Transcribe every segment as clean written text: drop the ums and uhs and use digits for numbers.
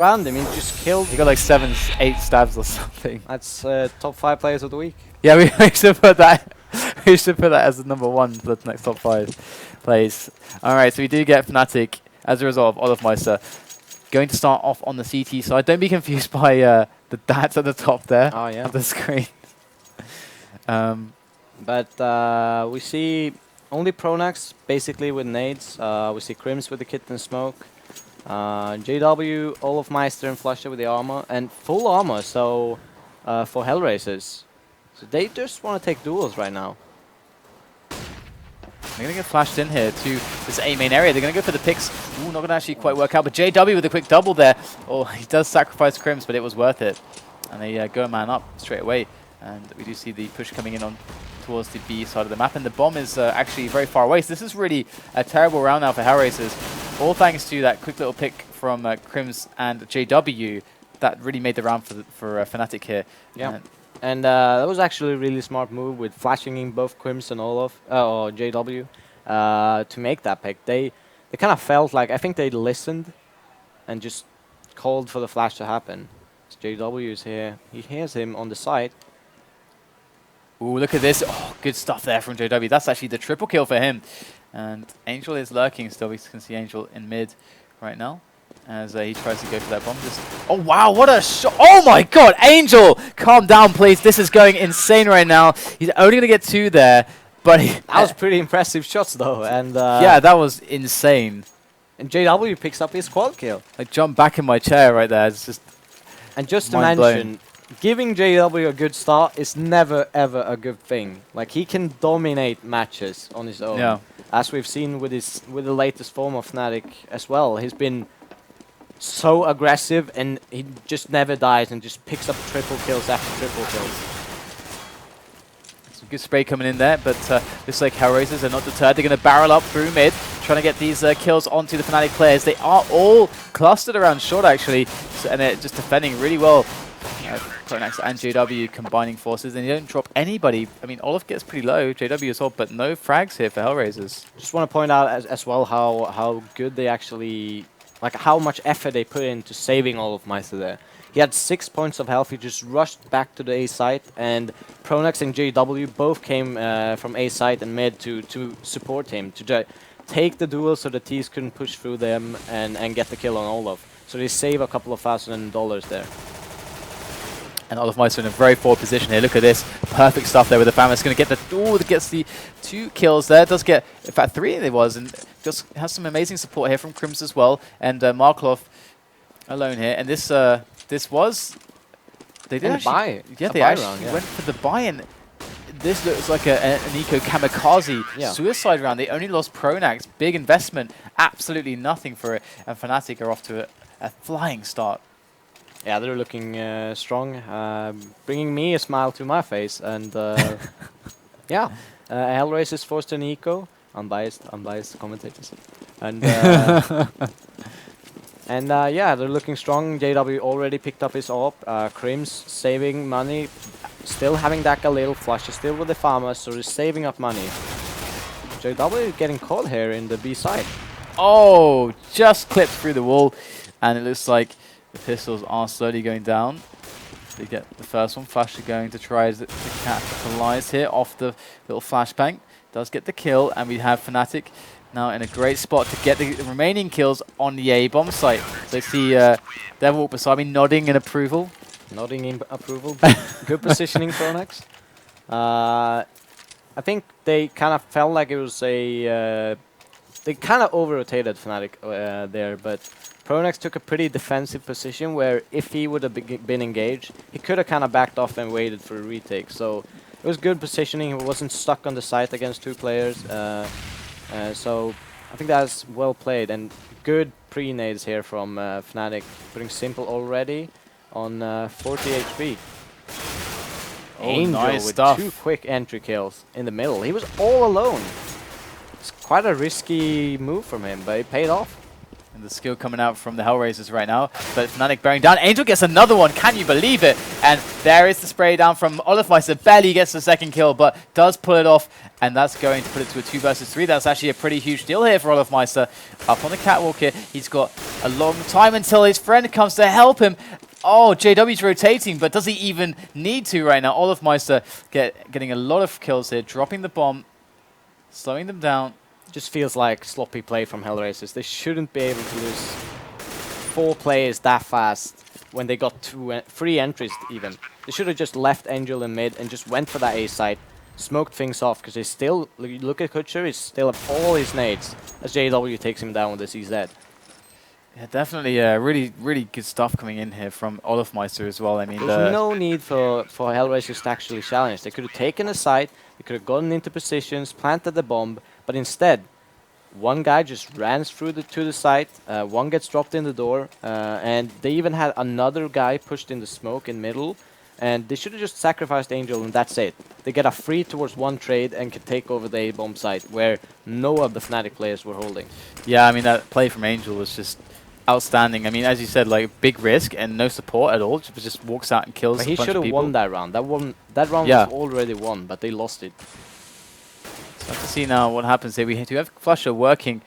around him. He just killed. He got like 7, 8 stabs or something. That's top 5 players of the week. Yeah, we should put that. We should put that as the #1 for the next top 5 plays. All right, so we do get Fnatic as a result of Olofmeister going to start off on the CT side. Don't be confused by the dots at the top there of the screen. But we see only Pronax basically with nades. We see Crims with the kit and smoke. JW, Olofmeister and Flusher with the armor. And full armor, so for HellRaisers. So they just want to take duels right now. They're going to get flashed in here to this A main area. They're going to go for the picks. Ooh, not going to actually quite work out. But JW with a quick double there. Oh, he does sacrifice Crims, but it was worth it. And they go a man up straight away. And we do see the push coming in on towards the B side of the map. And the bomb is actually very far away. So this is really a terrible round now for HellRaisers. All thanks to that quick little pick from Crims and JW. That really made the round for Fnatic here. Yeah. And that was actually a really smart move with flashing in both Crims and Olof, or JW, to make that pick. They kind of felt like, I think they listened and just called for the flash to happen. So JW is here. He hears him on the side. Ooh, look at this. Oh, good stuff there from JW. That's actually the triple kill for him. And Angel is lurking still. We can see Angel in mid right now as he tries to go for that bomb. Oh, wow, what a shot. Oh, my God. Angel, calm down, please. This is going insane right now. He's only going to get 2 there. But that was pretty impressive shots, though. And yeah, that was insane. And JW picks up his quad kill. I jumped back in my chair right there. It's just and just to mention, giving JW a good start is never, ever a good thing. Like, he can dominate matches on his own. Yeah. As we've seen with the latest form of Fnatic as well. He's been so aggressive, and he just never dies and just picks up triple kills after triple kills. Some good spray coming in there, but looks like HellRaisers are not deterred. They're going to barrel up through mid, trying to get these kills onto the Fnatic players. They are all clustered around short, actually, so, and they're just defending really well. Pronax and JW combining forces, and they don't drop anybody. I mean, Olaf gets pretty low, JW as well, but no frags here for HellRaisers. Just want to point out as well how good they actually, like how much effort they put into saving Olofmeister there. He had 6 points of health, he just rushed back to the A site, and Pronax and JW both came from A site and mid to support him, to take the duel so the T's couldn't push through them and get the kill on Olaf. So they save a couple of $1,000 there. And Olofmeister in a very forward position here. Look at this. Perfect stuff there with the Famous. It's going to get the... Ooh, gets the 2 kills there. Does get, in fact, 3 it was. And just has some amazing support here from Crims as well. And Markloff alone here. And this was... They did actually... Buy. Yeah, they actually went for the buy-in. This looks like an eco kamikaze suicide round. They only lost Pronax. Big investment. Absolutely nothing for it. And Fnatic are off to a flying start. Yeah, they're looking strong, bringing me a smile to my face, and yeah, HellRaisers forced an eco, unbiased commentators, and and yeah, they're looking strong. JW already picked up his AWP, Crims saving money, still having that a little flush, still with the farmer, so he's saving up money. JW getting caught here in the B side. Oh, just clipped through the wall, and it looks like the pistols are slowly going down. They get the first one. Flasher going to try to capitalize here off the little flashbang. Does get the kill, and we have Fnatic now in a great spot to get the remaining kills on the A bomb site. So I see Devil walk beside me nodding in approval. Nodding in approval. Good positioning, Pronax. I think they kind of felt like it was a... they kind of over-rotated Fnatic there, but Pronax took a pretty defensive position where if he would have been engaged, he could have kind of backed off and waited for a retake. So it was good positioning. He wasn't stuck on the site against 2 players. So I think that's well played. And good pre-nades here from Fnatic, putting Simple already on 40 HP. Oh, Angel nice with stuff. 2 quick entry kills in the middle. He was all alone. It's quite a risky move from him, but it paid off. And the skill coming out from the HellRaisers right now. But Fnatic bearing down. Angel gets another one. Can you believe it? And There is the spray down from Olofmeister. Barely gets the second kill, but does pull it off, and that's going to put it to a 2 versus 3. That's actually a pretty huge deal here for Olofmeister. Up on the catwalk here, he's got a long time until his friend comes to help him. Oh, JW's rotating, but does he even need to right now? Olofmeister getting a lot of kills here, dropping the bomb, slowing them down. Just feels like sloppy play from HellRaisers. They shouldn't be able to lose 4 players that fast when they got 3 entries even. They should have just left Angel in mid and just went for that A site, smoked things off, because they still, look at Kutcher, he's still have all his nades as JW takes him down with the CZ. Yeah, definitely really, really good stuff coming in here from Olofmeister as well. I mean, there's no need for HellRaisers to actually challenge. They could have taken a site, they could have gotten into positions, planted the bomb, but instead, one guy just ran through to the site, one gets dropped in the door, and they even had another guy pushed in the smoke in middle, and they should have just sacrificed Angel and that's it. They get a free towards 1 trade and can take over the A-bomb site, where no of the Fnatic players were holding. Yeah, I mean, that play from Angel was just outstanding. I mean, as you said, like, big risk and no support at all, just walks out and kills but a he bunch should of have people. won that round. That round Yeah. was already won, but they lost it. So let's see now what happens here. We do have Flusher working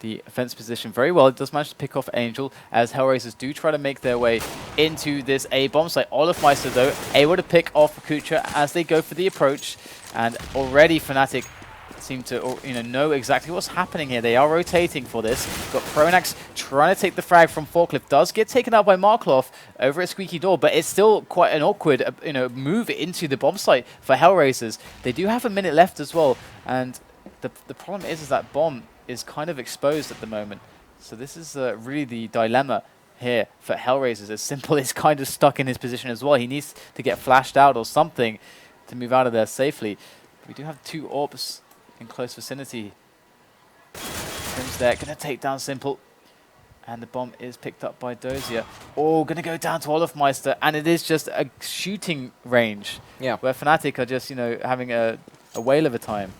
the offense position very well. It does manage to pick off Angel as HellRaisers do try to make their way into this A-bomb site. Olofmeister, though, able to pick off Kucha as they go for the approach. And already Fnatic seem to know exactly what's happening here. They are rotating for this. Got Pronax trying to take the frag from Forklift. Does get taken out by Markloff over at Squeaky Door, but it's still quite an awkward move into the bomb site for HellRaisers. They do have a minute left as well, and the problem is that bomb is kind of exposed at the moment. So this is really the dilemma here for HellRaisers. As Simple is kind of stuck in his position as well. He needs to get flashed out or something to move out of there safely. We do have 2 orbs in close vicinity. Crim's there, gonna take down Simple. And the bomb is picked up by Dozier. Oh, gonna go down to Olofmeister, and it is just a shooting range. Yeah. Where Fnatic are just, having a whale of a time.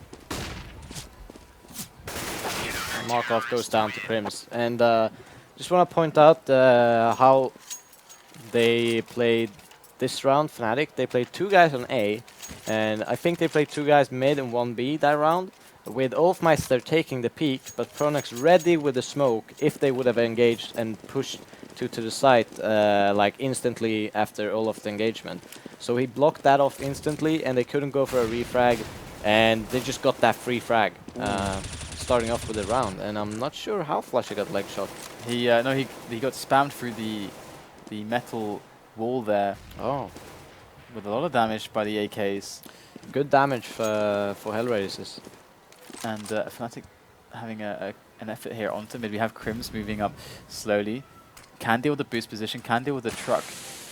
Markov goes down to Crims. And just want to point out how they played this round, Fnatic. They played 2 guys on A, and I think they played 2 guys mid and 1 B that round, with Olofmeister taking the peak, but Pronax ready with the smoke if they would have engaged and pushed to the site like instantly after Olof's engagement. So he blocked that off instantly, and they couldn't go for a refrag, and they just got that free frag. Starting off with the round, and I'm not sure how Flusher got leg shot. He got spammed through the metal wall there. Oh, with a lot of damage by the AKs. Good damage for HellRaisers. And Fnatic having an effort here onto mid. We have Crims moving up slowly. Can deal with the boost position, can deal with the truck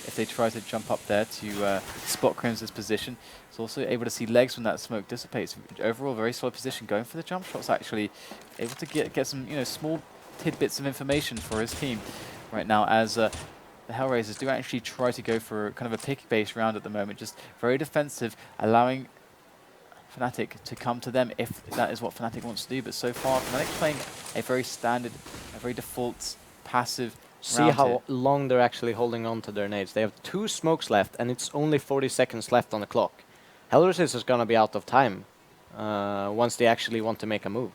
if they try to jump up there to spot Crims' position. It's also able to see legs when that smoke dissipates. Overall, very solid position. Going for the jump shots, actually. Able to get some small tidbits of information for his team right now, as the HellRaisers do actually try to go for kind of a pick-based round at the moment. Just very defensive, allowing Fnatic to come to them if that is what Fnatic wants to do. But so far, Fnatic's playing a very standard, a very default, passive See how long they're actually holding on to their nades. They have 2 smokes left, and it's only 40 seconds left on the clock. HellRaisers is going to be out of time once they actually want to make a move.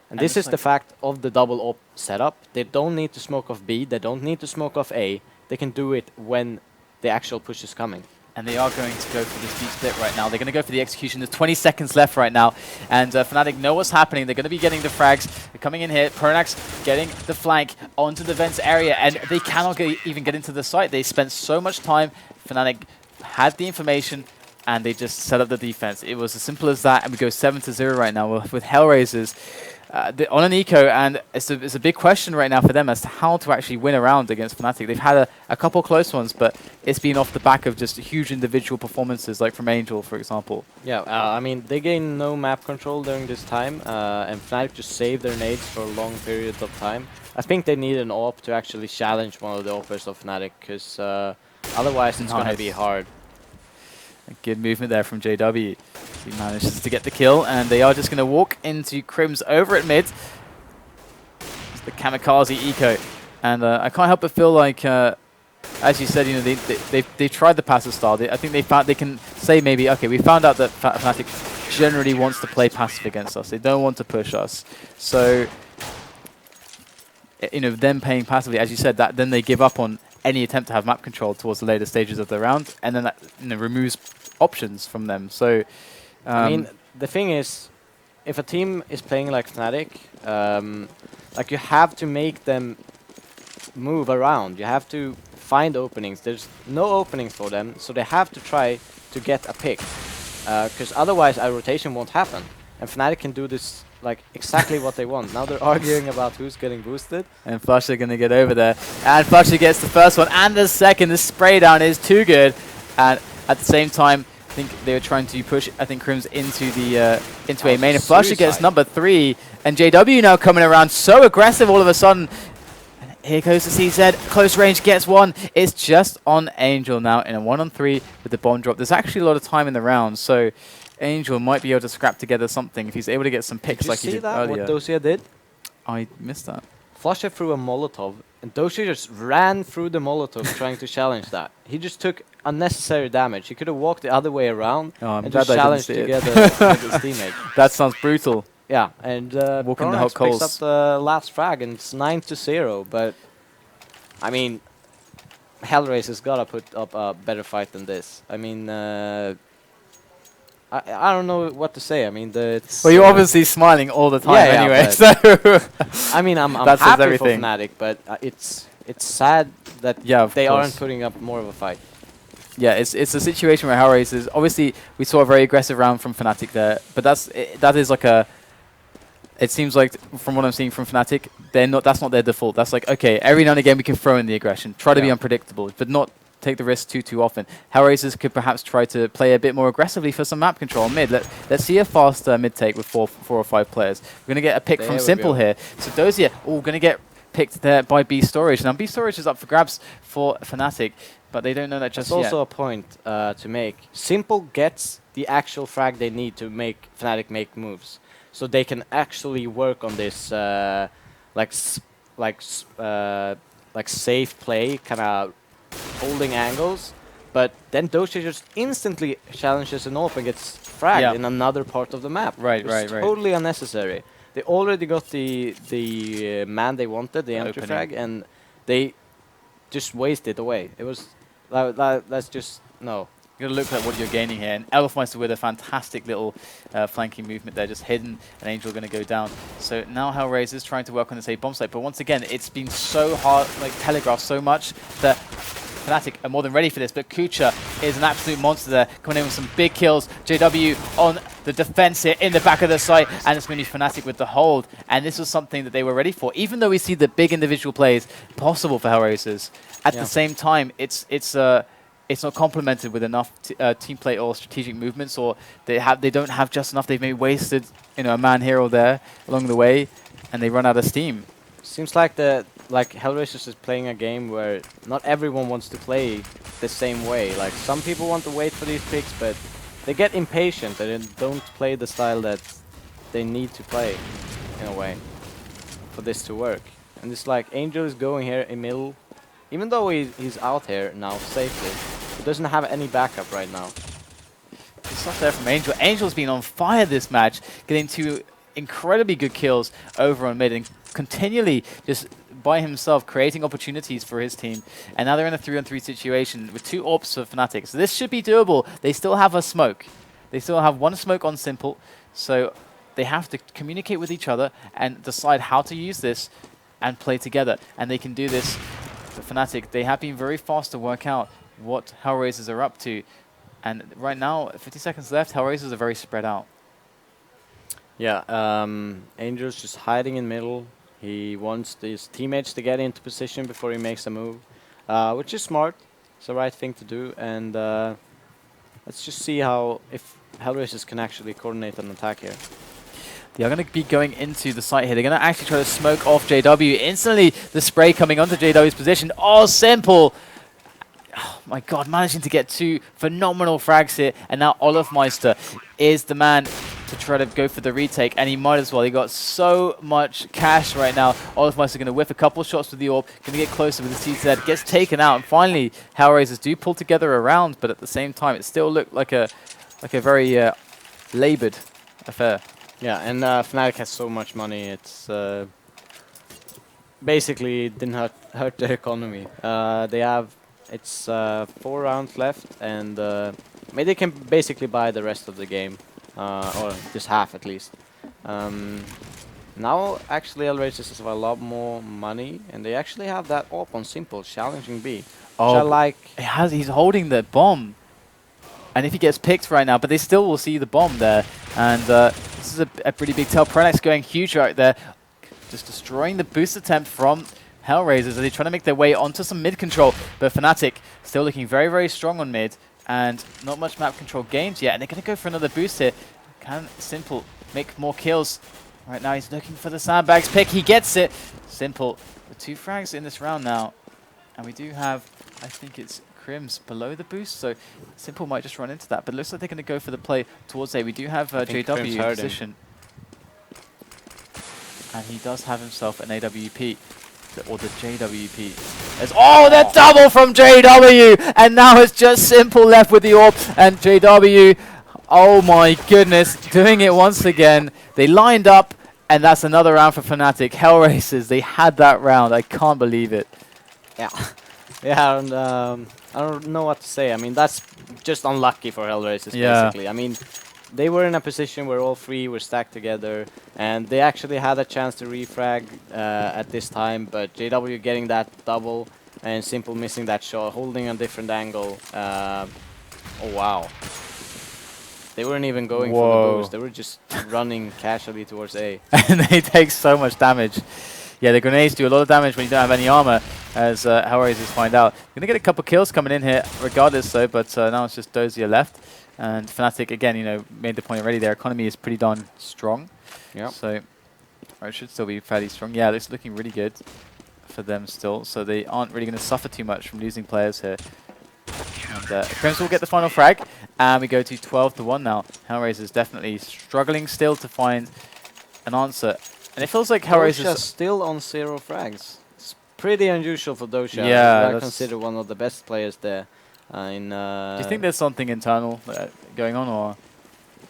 And this is the fact of the double op setup. They don't need to smoke off B, they don't need to smoke off A. They can do it when the actual push is coming. And they are going to go for this deep split right now. They're going to go for the execution. There's 20 seconds left right now. And Fnatic know what's happening. They're going to be getting the frags. They're coming in here. Pronax getting the flank onto the vents area. And they cannot even get into the site. They spent so much time. Fnatic had the information, and they just set up the defense. It was as simple as that. And we go 7-0 right now with HellRaisers on an eco. And it's a big question right now for them as to how to actually win a round against Fnatic. They've had a couple close ones, but it's been off the back of just huge individual performances, like from Angel, for example. Yeah, I mean, they gained no map control during this time, and Fnatic just saved their nades for long periods of time. I think they need an AWP to actually challenge one of the AWPers of Fnatic, because otherwise it's going to be hard. A good movement there from JW. He manages to get the kill, and they are just going to walk into Crims over at mid. It's the kamikaze eco. And I can't help but feel like as you said, you know, they tried the passive style. I think they found they can say maybe, okay, we found out that Fnatic generally wants to play passive against us. They don't want to push us. So, you know, them playing passively, as you said, that then they give up on any attempt to have map control towards the later stages of the round, and then that, you know, removes options from them. So, I mean, the thing is, if a team is playing like Fnatic, like you have to make them move around. You have to find openings. There's no openings for them, so they have to try to get a pick, because otherwise a rotation won't happen. And Fnatic can do this like exactly what they want. Now they're arguing about who's getting boosted. And Flusher going to get over there. And Flusher gets the first one and the second. The spray down is too good. And at the same time, I think they were trying to push, I think, Crims into the into a main. And Flusher gets number 3. And JW now coming around so aggressive all of a sudden. And here goes the CZ. Close range gets one. It's just on Angel now in a 1-on-3 with the bomb drop. There's actually a lot of time in the round. So Angel might be able to scrap together something if he's able to get some picks like he did earlier. What Dosia did? I missed that. Flusher threw a Molotov, and Dosia just ran through the Molotov trying to challenge that. He just took unnecessary damage. He could have walked the other way around and just challenged together with his teammate. That sounds brutal. Yeah, and walking the hot picks coals. up the last frag, and it's 9-0. But I mean, HellRaisers gotta put up a better fight than this. I mean, I don't know what to say. I mean, well, you're obviously smiling all the time anyway. So I mean, I'm happy for Fnatic, but it's sad that they aren't putting up more of a fight. Yeah, it's a situation where HellRaisers, obviously we saw a very aggressive round from Fnatic there, but that is like a. It seems like from what I'm seeing from Fnatic, that's not their default. That's like, okay, every now and again we can throw in the aggression, try to be unpredictable, but not take the risk too often. HellRaisers could perhaps try to play a bit more aggressively for some map control mid. Let's see a faster mid take with four or five players. We're gonna get a pick from Simple here. So Dosia, gonna get picked there by B Storage. Now B Storage is up for grabs for Fnatic, but they don't know that just yet. That's also a point to make. Simple gets the actual frag they need to make Fnatic make moves, so they can actually work on this like safe play, kind of holding angles. But then Dosia just instantly challenges an AWP and gets fragged in another part of the map. Right. Totally unnecessary. They already got the man they wanted, the entry frag, and they just wasted it away. It was that's just no. You gotta look at what you're gaining here. And Elfmeister with a fantastic little flanking movement there, just hidden, and Angel gonna go down. So now HellRaisers trying to work on this A bomb site, but once again, it's been so hard, like telegraphed so much that Fnatic are more than ready for this, but Kucha is an absolute monster there, coming in with some big kills. JW on the defense here in the back of the site, and it's going to be Fnatic with the hold. And this was something that they were ready for. Even though we see the big individual plays possible for HellRaisers, at the same time, it's not complemented with enough team play or strategic movements, or they don't have just enough. They've maybe wasted a man here or there along the way, and they run out of steam. Seems like HellRaisers is playing a game where not everyone wants to play the same way. Like, some people want to wait for these picks, but they get impatient and don't play the style that they need to play, in a way, for this to work. And it's like Angel is going here in middle, even though he's out here now safely. He doesn't have any backup right now. It's not there from Angel. Angel's been on fire this match, getting 2 incredibly good kills over on mid and continually just by himself creating opportunities for his team. And now they're in a 3-on-3 situation with 2 AWPs for Fnatic. So this should be doable. They still have a smoke. They still have 1 smoke on Simple. So they have to communicate with each other and decide how to use this and play together. And they can do this for Fnatic. They have been very fast to work out what HellRaisers are up to. And right now, 50 seconds left, HellRaisers are very spread out. Yeah, Angel's just hiding in middle. He wants his teammates to get into position before he makes a move, which is smart. It's the right thing to do. And let's just see if HellRaisers can actually coordinate an attack here. They are going to be going into the site here. They're going to actually try to smoke off JW. Instantly, the spray coming onto JW's position. Oh, Simple! Oh my god, managing to get 2 phenomenal frags here. And now Olofmeister is the man to try to go for the retake, and he might as well. He got so much cash right now. Olofmeister are going to whiff a couple of shots with the AWP, going to get closer with the CZ, gets taken out, and finally HellRaisers do pull together a round, but at the same time it still looked like a very laboured affair. Yeah, and Fnatic has so much money, it's basically didn't hurt their economy. They have, it's 4 rounds left, and maybe they can basically buy the rest of the game, or just half at least. Now actually HellRaisers have a lot more money, and they actually have that AWP on simple, challenging B. Oh, which I like. He's holding the bomb. And if he gets picked right now, but they still will see the bomb there. And this is a pretty big tell. Pronax going huge right there. Just destroying the boost attempt from HellRaisers as they try to make their way onto some mid control. But Fnatic still looking very, very strong on mid. And not much map control gains yet. And they're going to go for another boost here. Can Simple make more kills? Right now he's looking for the sandbags pick. He gets it. Simple with 2 frags in this round now. And we do have, I think it's Crims below the boost, so Simple might just run into that. But it looks like they're going to go for the play towards A. We do have JW in position. And he does have himself an AWP, or the JWP. Oh, the double from JW! And now it's just Simple left with the AWP, and JW, oh my goodness, doing it once again. They lined up, and that's another round for Fnatic. HellRaisers, they had that round. I can't believe it. Yeah. Yeah, and I don't know what to say. I mean, that's just unlucky for HellRaisers, basically. I mean, they were in a position where all 3 were stacked together, and they actually had a chance to refrag at this time, but JW getting that double, and Simple missing that shot, holding a different angle. Oh, wow. They weren't even going for the boost. They were just running casually towards A. And they take so much damage. Yeah, the grenades do a lot of damage when you don't have any armor, as HellRaisers find out. Going to get a couple kills coming in here, regardless, though, but now it's just Dozier left. And Fnatic, again, you know, made the point already, their economy is pretty darn strong. Yeah. So, or it should still be fairly strong. Yeah, it's looking really good for them still, so they aren't really going to suffer too much from losing players here. And Crims will get the final frag, and we go to 12-1 now. HellRaisers definitely struggling still to find an answer. And it feels like HellRaisers are still on 0 frags. It's pretty unusual for Dosha. Yeah, I consider one of the best players there. Do you think there's something internal going on, or do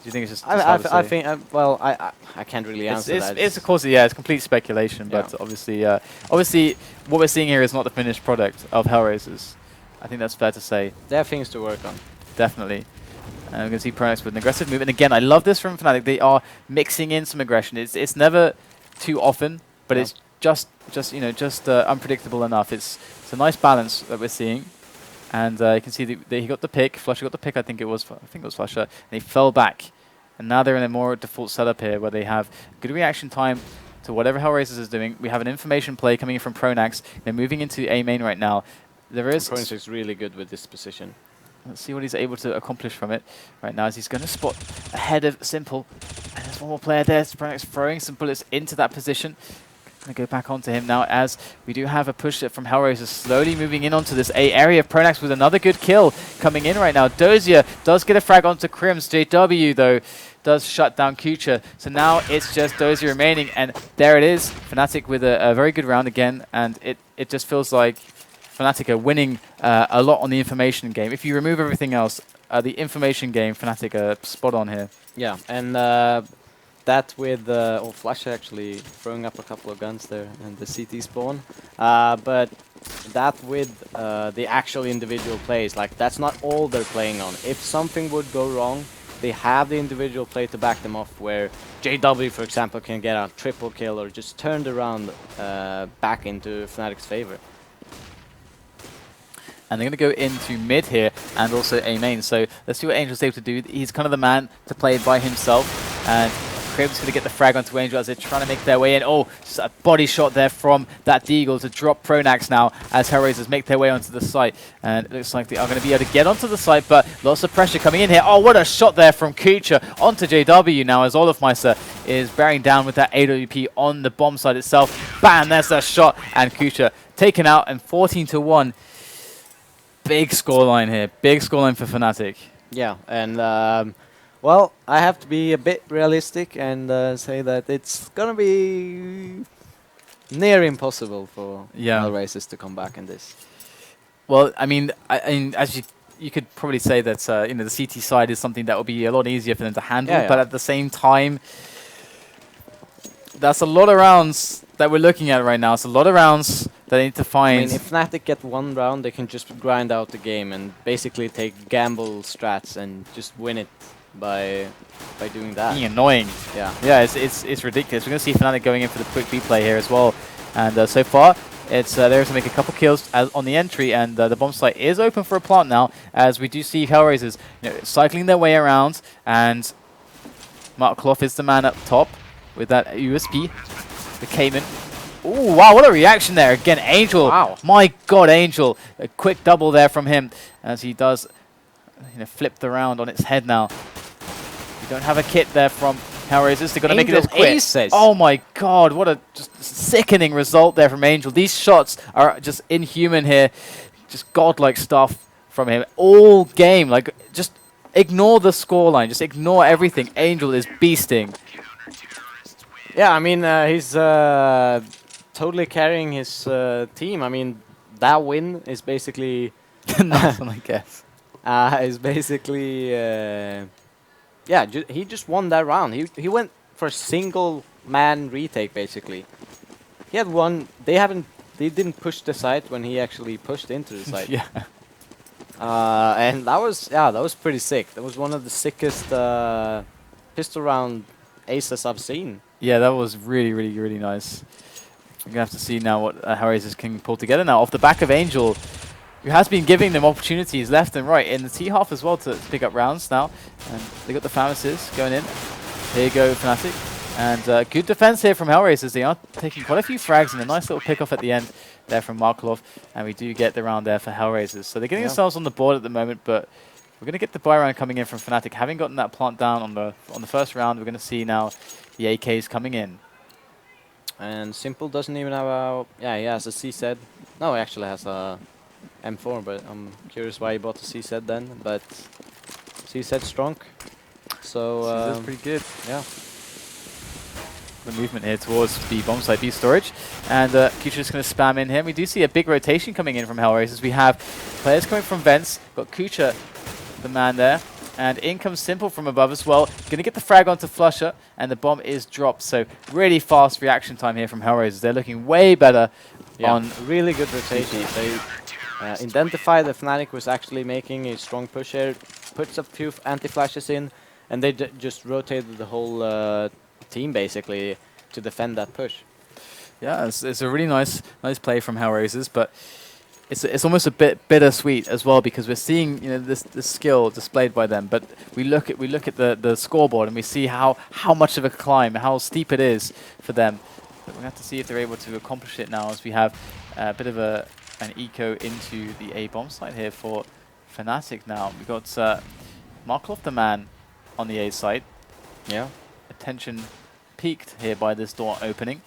you think it's just? I think. Well, I can't really answer that. It's of course, yeah, it's complete speculation. But obviously, what we're seeing here is not the finished product of HellRaisers. I think that's fair to say. There are things to work on. Definitely. And we're going to see Pronax with an aggressive move. And again, I love this from Fnatic. They are mixing in some aggression. It's never too often, but it's just unpredictable enough. It's a nice balance that we're seeing. And you can see that he got the pick. Flusher got the pick. I think it was Flusher. And he fell back. And now they're in a more default setup here, where they have good reaction time to whatever HellRaisers is doing. We have an information play coming in from Pronax. They're moving into A main right now. Pronax is really good with this position. Let's see what he's able to accomplish from it right now, as he's going to spot ahead of Simple. And there's one more player there. Pronax throwing some bullets into that position. Going to go back onto him now, as we do have a push from HellRaisers slowly moving in onto this A area. Pronax with another good kill coming in right now. Dozier does get a frag onto Crims. JW, though, does shut down Kucha. So now it's just Dozier remaining, and there it is. Fnatic with a very good round again, and it just feels like Fnatic are winning a lot on the information game. If you remove everything else, the information game, Fnatic are spot on here. Yeah, and that with Flash actually throwing up a couple of guns there and the CT spawn. But that with the actual individual plays, like that's not all they're playing on. If something would go wrong, they have the individual play to back them off, where JW, for example, can get a triple kill or just turn the round back into Fnatic's favor. And they're going to go into mid here and also A main. So let's see what Angel's able to do. He's kind of the man to play it by himself. And Crib's going to get the frag onto Angel as they're trying to make their way in. Oh, just a body shot there from that Deagle to drop Pronax now as HellRaisers make their way onto the site. And it looks like they are going to be able to get onto the site, but lots of pressure coming in here. Oh, what a shot there from Kucha onto JW now, as Olofmeister is bearing down with that AWP on the bomb site itself. Bam, there's that shot. And Kucha taken out, and 14-1. Big scoreline here. Big scoreline for Fnatic. Yeah, and Well, I have to be a bit realistic and say that it's gonna be near impossible for Yeah. HellRaisers to come back in this. Well, I mean, as you could probably say that you know, the CT side is something that will be a lot easier for them to handle, Yeah, but yeah. at the same time, that's a lot of rounds that we're looking at right now. It's a lot of rounds that they need to I find. mean, if Fnatic get one round, they can just grind out the game and basically take gamble strats and just win it by doing that. Being annoying. Yeah. Yeah, it's ridiculous. We're going to see Fnatic going in for the quick B play here as well. And so far, it's they're to make a couple kills on the entry, and the bomb site is open for a plant now, as we do see HellRaisers, you know, cycling their way around, and Mark Clough is the man up top with that USP, the Cayman. Oh, wow, what a reaction there. Again, Angel. Wow. My God, Angel. A quick double there from him as he does, you know, flip the round on its head now. We don't have a kit there from HellRaisers. They're going to make it Angel as quick. aces. Oh my God, what a just sickening result there from Angel. These shots are just inhuman here. Just godlike stuff from him. All game, like, just ignore the scoreline. Just ignore everything. Angel is beasting. Yeah, I mean, he's totally carrying his team. I mean, that win is basically Nothing, I guess. is basically yeah. He just won that round. He went for a single man retake basically. He had one. They didn't push the site when he actually pushed into the site. Yeah. And that was pretty sick. That was one of the sickest pistol round aces I've seen. Yeah, that was really, really, really nice. We're going to have to see now what HellRaisers can pull together now. Off the back of Angel, who has been giving them opportunities left and right in the T-half as well to pick up rounds now. And they got the Pharmacists going in. Here you go, Fnatic. And good defense here from HellRaisers. They are taking quite a few frags and a nice little pick-off at the end there from Markov. And we do get the round there for HellRaisers. So they're getting themselves on the board at the moment, but we're going to get the buy round coming in from Fnatic. Having gotten that plant down on the first round, we're going to see now the AKs coming in. And Simple doesn't even have a... Yeah, he has a CZ. No, he actually has a M4, but I'm curious why he bought the CZ then. But CZ strong. So... That's pretty good. Yeah. The movement here towards the bomb site B storage. And Kucha just going to spam in here. We do see a big rotation coming in from HellRaisers. We have players coming from vents. Got Kucha, the man there. And in comes Simple from above as well. Going to get the frag onto Flusher, and the bomb is dropped. So really fast reaction time here from HellRaisers. They're looking way better on... Really good rotation. They identified that Fnatic was actually making a strong push here, puts a few anti-flashes in, and they just rotated the whole team basically to defend that push. Yeah, it's a really nice play from HellRaisers, but it's almost a bit bittersweet as well, because we're seeing, you know, this skill displayed by them, but we look at the scoreboard and we see how much of a climb, how steep it is for them. But we're gonna have to see if they're able to accomplish it now, as we have a bit of an eco into the A bomb site here for Fnatic now. We got Markov the man on the A site. Yeah. Attention peaked here by this door opening.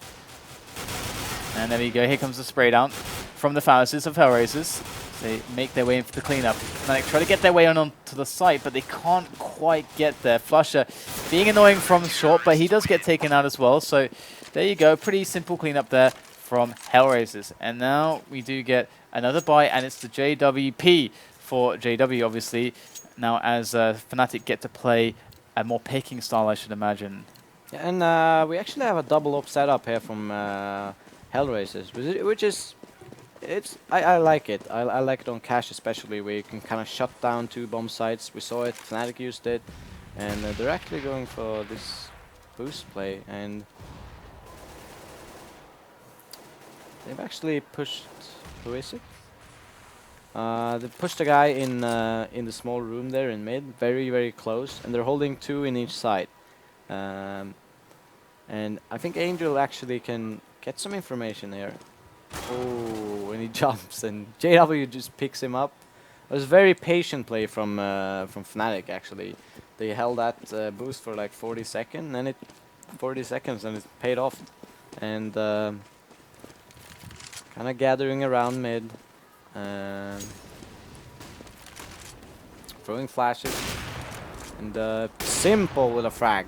And there we go, here comes the spray down from the Pharmacists of HellRaisers. They make their way in for the cleanup. Fnatic try to get their way onto the site, but they can't quite get there. Flusher being annoying from short, but he does get taken out as well. So there you go, pretty simple cleanup there from HellRaisers. And now we do get another buy, and it's the JWP for JW, obviously. Now as Fnatic get to play a more picking style, I should imagine. Yeah, and we actually have a double up setup here from HellRaisers, which is... I like it. I like it on Cash especially, where you can kind of shut down two bomb sites. We saw it, Fnatic used it, and they're actually going for this boost play, and they've actually pushed... Who is it? They pushed a guy in the small room there in mid, very, very close, and they're holding two in each side. And I think Angel actually can get some information here. Oh, and he jumps, and JW just picks him up. It was very patient play from Fnatic actually. They held that boost for like 40 seconds, and it paid off. And kind of gathering around mid, throwing flashes. And Simple with a frag.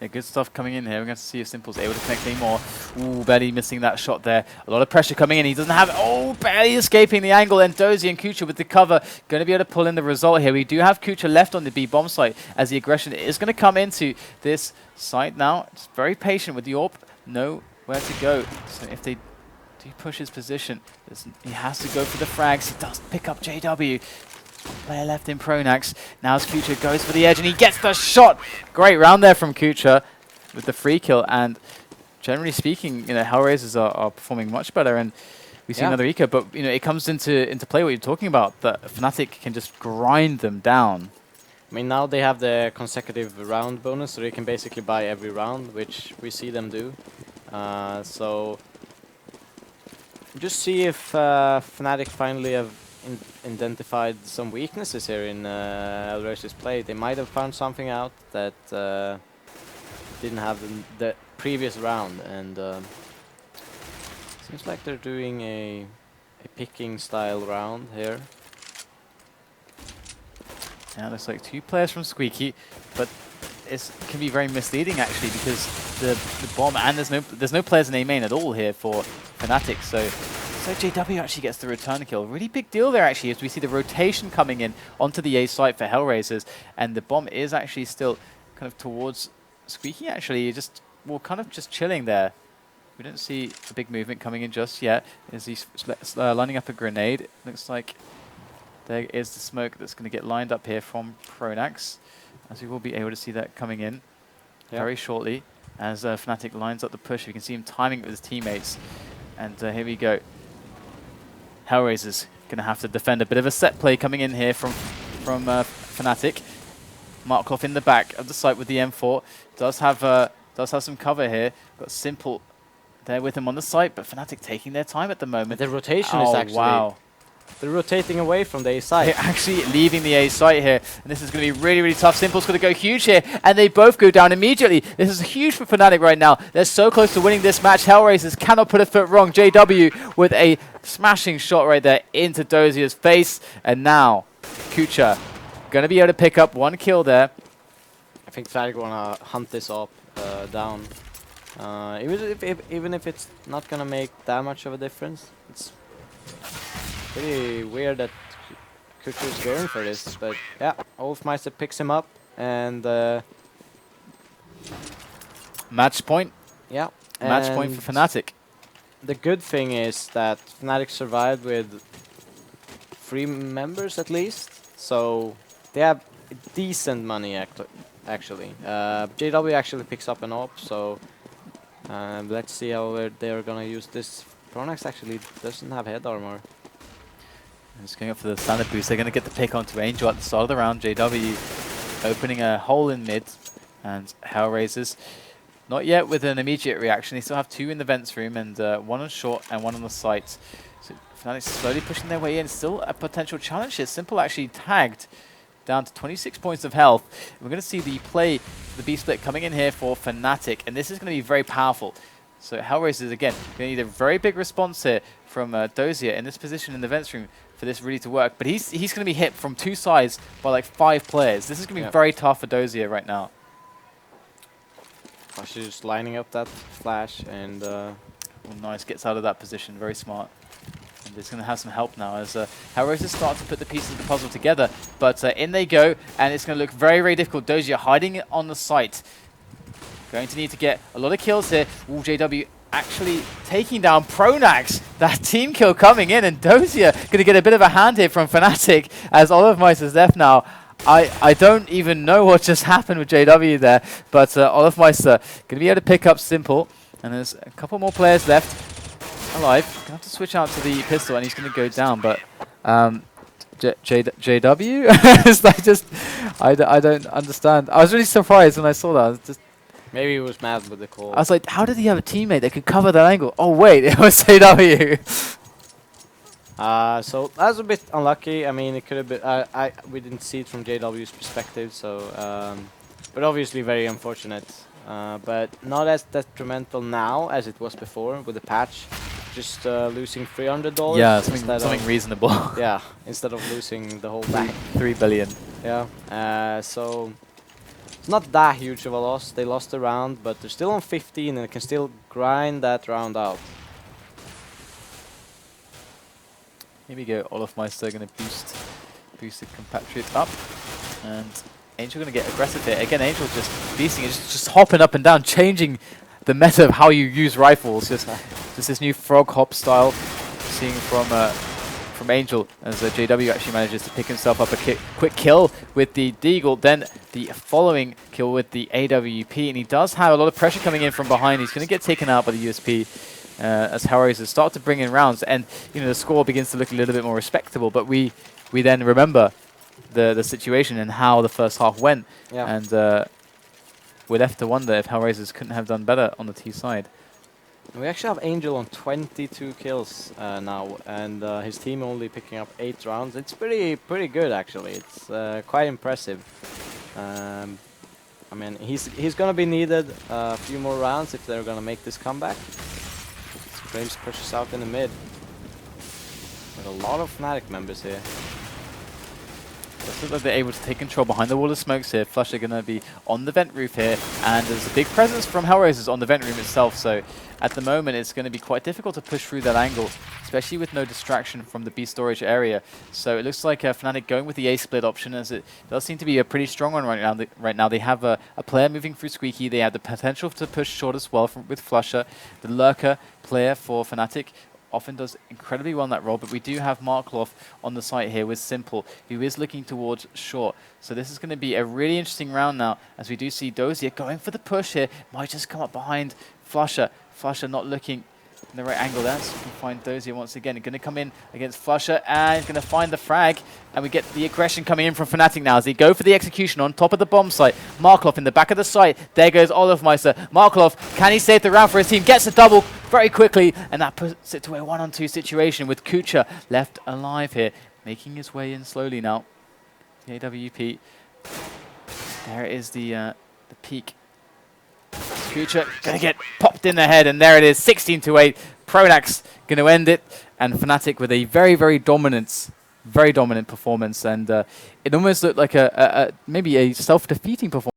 Yeah, good stuff coming in here. We're going to see if Simple's able to connect any more. Ooh, barely missing that shot there. A lot of pressure coming in. He doesn't have... Oh, barely escaping the angle. And Dozy and Kucha with the cover. Going to be able to pull in the result here. We do have Kucha left on the B bomb site as the aggression is going to come into this site now. Just very patient with the AWP. Know where to go. So if they do push his position, he has to go for the frags. He does pick up JW. Player left in Pronax. Now as Kucha goes for the edge and he gets the shot. Great round there from Kucha with the free kill. And generally speaking, you know, HellRaisers are performing much better. And we see another eco, but you know, it comes into play what you're talking about, that Fnatic can just grind them down. I mean, now they have the consecutive round bonus, so they can basically buy every round, which we see them do. So just see if Fnatic finally have identified some weaknesses here in HellRaisers' play. They might have found something out that didn't have in the previous round, and seems like they're doing a picking style round here. Yeah, looks like 2 players from Squeaky, but it can be very misleading actually, because the bomb, and there's no players in A main at all here for Fnatic, so JW actually gets the return kill. Really big deal there actually, as we see the rotation coming in onto the A site for HellRaisers, and the bomb is actually still kind of towards Squeaky actually, kind of just chilling there. We don't see a big movement coming in just yet. As he's lining up a grenade, it looks like there is the smoke that's going to get lined up here from Pronax, as we will be able to see that coming in very shortly as Fnatic lines up the push. You can see him timing it with his teammates, and here we go. HellRaisers going to have to defend a bit of a set play coming in here from Fnatic. Markov in the back of the site with the M4. Does have some cover here. Got Simple there with him on the site, but Fnatic taking their time at the moment. The rotation is actually... Wow. They're rotating away from the A site. They're actually leaving the A site here, and this is going to be really, really tough. Simple's going to go huge here, and they both go down immediately. This is huge for Fnatic right now. They're so close to winning this match. HellRaisers cannot put a foot wrong. JW with a smashing shot right there into Dozier's face, and now Kucha going to be able to pick up 1 kill there. I think Fnatic want to hunt this up down. Even if it's not going to make that much of a difference. It's pretty weird that Kucha is going for this, but yeah, Wolfmeister picks him up, and match point. Yeah, match point for Fnatic. The good thing is that Fnatic survived with 3 members at least, so they have decent money actually. JW actually picks up an AWP, so let's see how they're gonna use this. Pronax actually doesn't have head armor. Just going up for the standard boost. They're going to get the pick onto Angel at the start of the round. JW opening a hole in mid, and HellRaisers not yet with an immediate reaction. They still have 2 in the vents room, and 1 on short and 1 on the site. So Fnatic slowly pushing their way in. Still a potential challenge here. Simple actually tagged down to 26 points of health. We're going to see the play, the B split coming in here for Fnatic, and this is going to be very powerful. So HellRaisers, again, going to need a very big response here from Dozier in this position in the vents room for this really to work. But he's going to be hit from 2 sides by like 5 players. This is going to be very tough for Dozier right now. She's just lining up that flash, and nice, gets out of that position, very smart. And he's going to have some help now as HellRaisers start to put the pieces of the puzzle together. But in they go, and it's going to look very, very difficult. Dozier hiding it on the site. Going to need to get a lot of kills here. Ooh, JW actually taking down Pronax. That team kill coming in, and Dozier going to get a bit of a hand here from Fnatic as Olofmeister's left now. I don't even know what just happened with JW there, but Olofmeister going to be able to pick up Simple, and there's a couple more players left alive. Going to have to switch out to the pistol, and he's going to go down, but JW? It's like just, I don't understand. I was really surprised when I saw that. I was just, maybe he was mad with the call. I was like, how did he have a teammate that could cover that angle? Oh wait, it was JW. So that was a bit unlucky. I mean, it could have been. We didn't see it from JW's perspective, so but obviously very unfortunate. But not as detrimental now as it was before with the patch. just losing $300. Yeah, instead something of, reasonable. yeah, instead of losing the whole bank. 3 billion. Yeah, so it's not that huge of a loss. They lost a round, but they're still on 15 and can still grind that round out. Here we go. Olofmeister going to boost the compatriot up, and Angel going to get aggressive here. Again, Angel just beasting it, just hopping up and down, changing the meta of how you use rifles. Just this new frog hop style, seeing from Angel as JW actually manages to pick himself up a quick kill with the Deagle, then the following kill with the AWP, and he does have a lot of pressure coming in from behind. He's going to get taken out by the USP. As HellRaisers start to bring in rounds, and the score begins to look a little bit more respectable. But we then remember the situation and how the first half went, and we're left to wonder if HellRaisers couldn't have done better on the T side. We actually have Angel on 22 kills now, and his team only picking up 8 rounds. It's pretty good actually. It's quite impressive. I mean, he's gonna be needed a few more rounds if they're gonna make this comeback. Flames pushes out in the mid. With a lot of Fnatic members here. Looks like they're able to take control behind the wall of smokes here. Flusha going to be on the vent roof here, and there's a big presence from HellRaisers on the vent room itself, so at the moment it's going to be quite difficult to push through that angle, especially with no distraction from the B storage area. So it looks like Fnatic going with the A split option, as it does seem to be a pretty strong one right now. They have a player moving through Squeaky. They have the potential to push short as well with Flusha. The lurker player for Fnatic often does incredibly well in that role, but we do have Markloff on the site here with Simple, who is looking towards short. So this is going to be a really interesting round now, as we do see Dozier going for the push here. Might just come up behind Flusha. Flusha not looking in the right angle there, so we can find Dozier once again. Going to come in against Flusha, and going to find the frag, and we get the aggression coming in from Fnatic now as they go for the execution on top of the bomb site. Markloff in the back of the site. There goes Olofmeister. Markloff, can he save the round for his team? Gets a double very quickly, and that puts it to a 1-on-2 situation with Kucha left alive here, making his way in slowly now. The AWP. There is the peak. Kucha gonna get popped in the head, and there it is, 16-8. Pronax gonna end it, and Fnatic with a very dominant performance, and it almost looked like maybe a self-defeating performance.